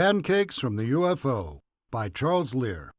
Pankcakes from the UFO by Charles Lear.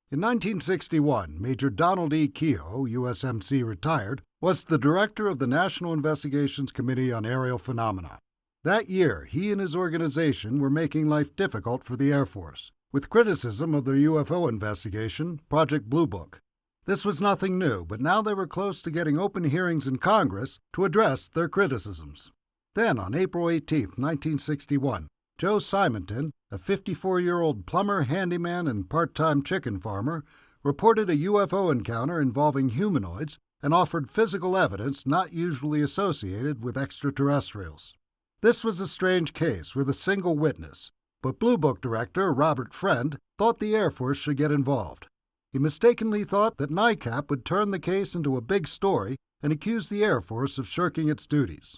In 1961, Major Donald E. Keyhoe, USMC retired, was the director of the National Investigations Committee on Aerial Phenomena. That year, he and his organization were making life difficult for the Air Force, with criticism of their UFO investigation, Project Blue Book. This was nothing new, but now they were close to getting open hearings in Congress to address their criticisms. Then, on April 18, 1961, Joe Simonton, a 54-year-old plumber, handyman, and part-time chicken farmer, reported a UFO encounter involving humanoids and offered physical evidence not usually associated with extraterrestrials. This was a strange case with a single witness, but Blue Book director Robert Friend thought the Air Force should get involved. He mistakenly thought that NICAP would turn the case into a big story and accuse the Air Force of shirking its duties.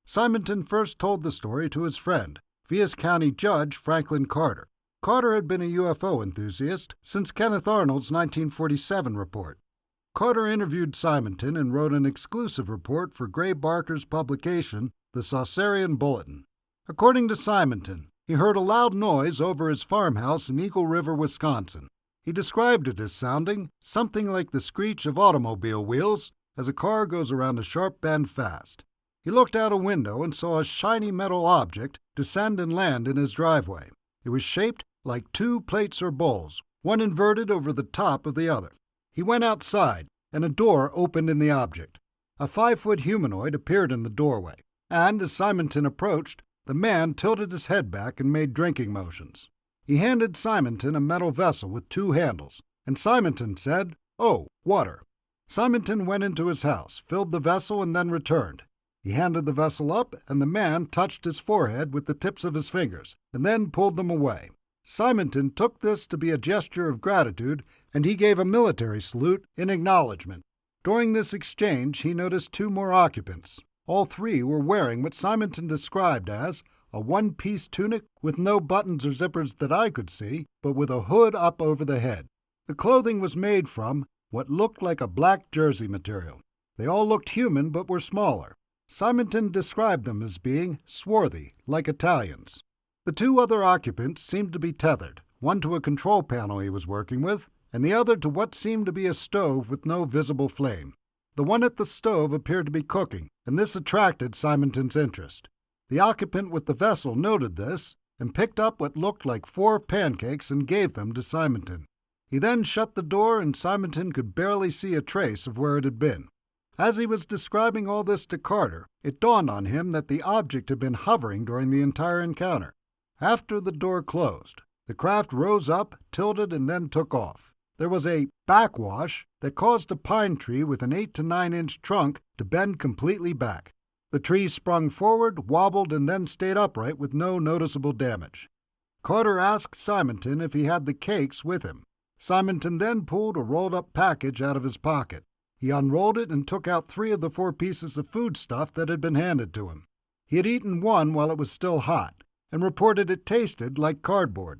Simonton first told the story to his friend, Vias County Judge Franklin Carter. Carter had been a UFO enthusiast since Kenneth Arnold's 1947 report. Carter interviewed Simonton and wrote an exclusive report for Gray Barker's publication, The Saucerian Bulletin. According to Simonton, he heard a loud noise over his farmhouse in Eagle River, Wisconsin. He described it as sounding something like the screech of automobile wheels as a car goes around a sharp bend fast. He looked out a window and saw a shiny metal object descend and land in his driveway. It was shaped like two plates or bowls, one inverted over the top of the other. He went outside, and a door opened in the object. A 5-foot humanoid appeared in the doorway, and as Simonton approached, the man tilted his head back and made drinking motions. He handed Simonton a metal vessel with two handles, and Simonton said, "Oh, water." Simonton went into his house, filled the vessel, and then returned. He handed the vessel up, and the man touched his forehead with the tips of his fingers, and then pulled them away. Simonton took this to be a gesture of gratitude, and he gave a military salute in acknowledgement. During this exchange, he noticed two more occupants. All three were wearing what Simonton described as a one-piece tunic with no buttons or zippers that I could see, but with a hood up over the head. The clothing was made from what looked like a black jersey material. They all looked human but were smaller. Simonton described them as being swarthy, like Italians. The two other occupants seemed to be tethered, one to a control panel he was working with, and the other to what seemed to be a stove with no visible flame. The one at the stove appeared to be cooking, and this attracted Simonton's interest. The occupant with the vessel noted this and picked up what looked like 4 pancakes and gave them to Simonton. He then shut the door, and Simonton could barely see a trace of where it had been. As he was describing all this to Carter, it dawned on him that the object had been hovering during the entire encounter. After the door closed, the craft rose up, tilted, and then took off. There was a backwash that caused a pine tree with an 8 to 9 inch trunk to bend completely back. The tree sprung forward, wobbled, and then stayed upright with no noticeable damage. Carter asked Simonton if he had the cakes with him. Simonton then pulled a rolled-up package out of his pocket. He unrolled it and took out 3 of the 4 pieces of foodstuff that had been handed to him. He had eaten one while it was still hot, and reported it tasted like cardboard.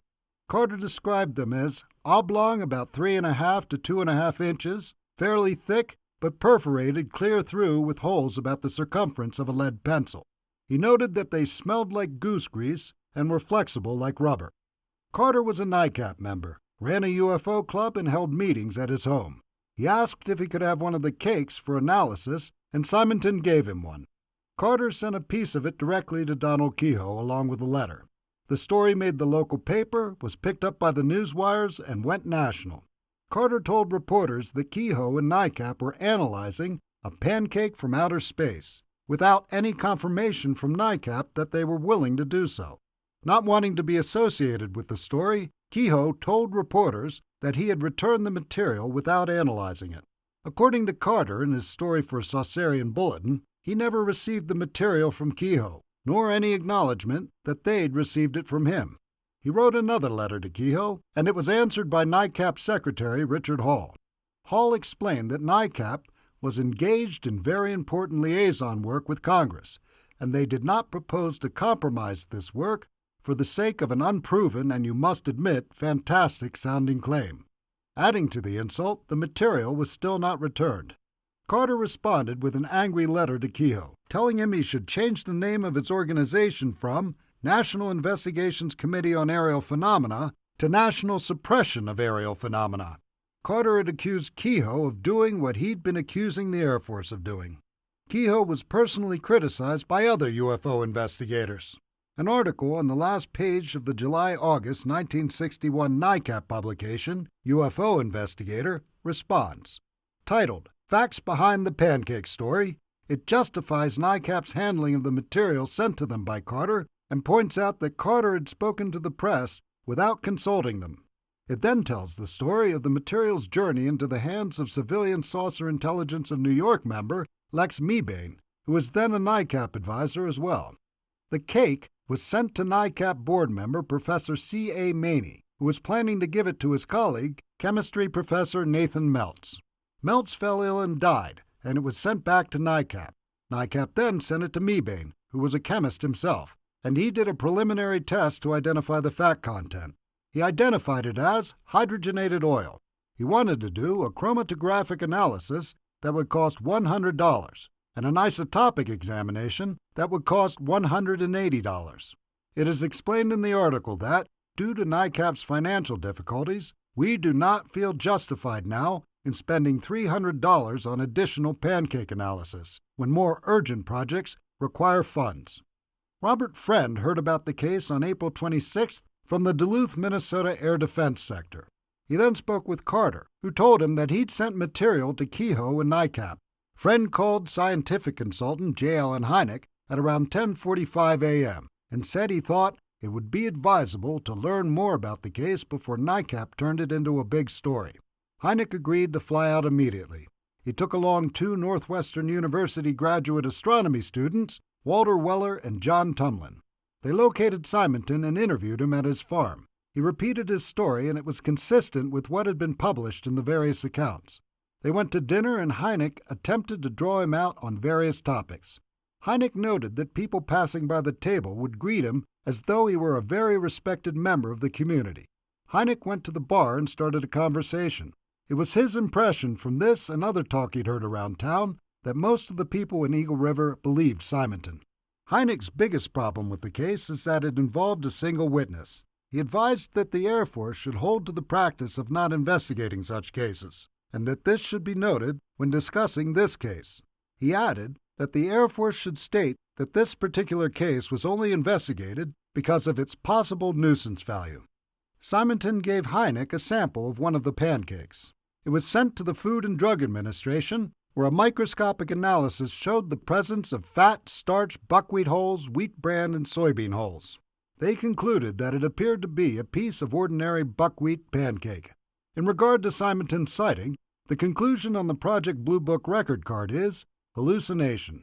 Carter described them as oblong about 3.5 to 2.5 inches, fairly thick, but perforated clear through with holes about the circumference of a lead pencil. He noted that they smelled like goose grease and were flexible like rubber. Carter was a NICAP member, ran a UFO club, and held meetings at his home. He asked if he could have one of the cakes for analysis, and Simonton gave him one. Carter sent a piece of it directly to Donald Keyhoe along with a letter. The story made the local paper, was picked up by the newswires, and went national. Carter told reporters that Keyhoe and NICAP were analyzing a pancake from outer space, without any confirmation from NICAP that they were willing to do so. Not wanting to be associated with the story, Keyhoe told reporters that he had returned the material without analyzing it. According to Carter in his story for Saucerian Bulletin, he never received the material from Keyhoe, nor any acknowledgement that they'd received it from him. He wrote another letter to Keyhoe, and it was answered by NICAP Secretary Richard Hall. Hall explained that NICAP was engaged in very important liaison work with Congress, and they did not propose to compromise this work for the sake of an unproven and, you must admit, fantastic-sounding claim. Adding to the insult, the material was still not returned. Carter responded with an angry letter to Keyhoe, telling him he should change the name of his organization from National Investigations Committee on Aerial Phenomena to National Suppression of Aerial Phenomena. Carter had accused Keyhoe of doing what he'd been accusing the Air Force of doing. Keyhoe was personally criticized by other UFO investigators. An article on the last page of the July-August 1961 NICAP publication, UFO Investigator, responds. Titled, Facts Behind the Pancake Story, it justifies NICAP's handling of the material sent to them by Carter and points out that Carter had spoken to the press without consulting them. It then tells the story of the material's journey into the hands of Civilian Saucer Intelligence of New York member Lex Mebane, who was then a NICAP advisor as well. The cake was sent to NICAP board member Professor C.A. Maney, who was planning to give it to his colleague, chemistry professor Nathan Meltz. Meltz fell ill and died, and it was sent back to NICAP. NICAP then sent it to Mebane, who was a chemist himself, and he did a preliminary test to identify the fat content. He identified it as hydrogenated oil. He wanted to do a chromatographic analysis that would cost $100, and an isotopic examination that would cost $180. It is explained in the article that, due to NICAP's financial difficulties, we do not feel justified now in spending $300 on additional pancake analysis, when more urgent projects require funds. Robert Friend heard about the case on April 26th from the Duluth, Minnesota Air Defense Sector. He then spoke with Carter, who told him that he'd sent material to Keyhoe and NICAP. Friend called scientific consultant J. Allen Hynek at around 10:45 a.m. and said he thought it would be advisable to learn more about the case before NICAP turned it into a big story. Hynek agreed to fly out immediately. He took along 2 Northwestern University graduate astronomy students, Walter Weller and John Tumlin. They located Simonton and interviewed him at his farm. He repeated his story, and it was consistent with what had been published in the various accounts. They went to dinner, and Hynek attempted to draw him out on various topics. Hynek noted that people passing by the table would greet him as though he were a very respected member of the community. Hynek went to the bar and started a conversation. It was his impression from this and other talk he'd heard around town that most of the people in Eagle River believed Simonton. Hynek's biggest problem with the case is that it involved a single witness. He advised that the Air Force should hold to the practice of not investigating such cases, and that this should be noted when discussing this case. He added that the Air Force should state that this particular case was only investigated because of its possible nuisance value. Simonton gave Hynek a sample of one of the pancakes. It was sent to the Food and Drug Administration, where a microscopic analysis showed the presence of fat, starch, buckwheat hulls, wheat bran, and soybean hulls. They concluded that it appeared to be a piece of ordinary buckwheat pancake. In regard to Simonton's sighting, the conclusion on the Project Blue Book record card is hallucination.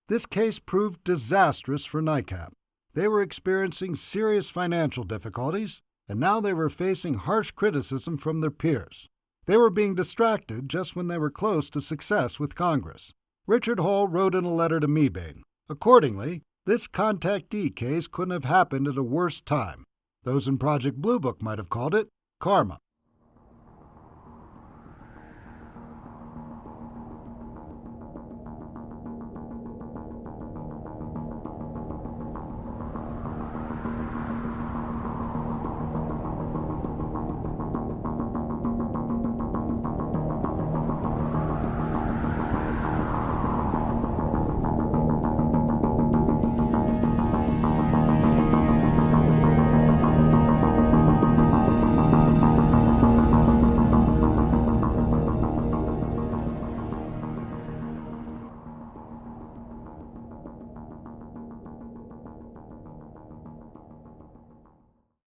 This case proved disastrous for NICAP. They were experiencing serious financial difficulties, and now they were facing harsh criticism from their peers. They were being distracted just when they were close to success with Congress. Richard Hall wrote in a letter to Mebane, accordingly, this contactee case couldn't have happened at a worse time. Those in Project Blue Book might have called it karma.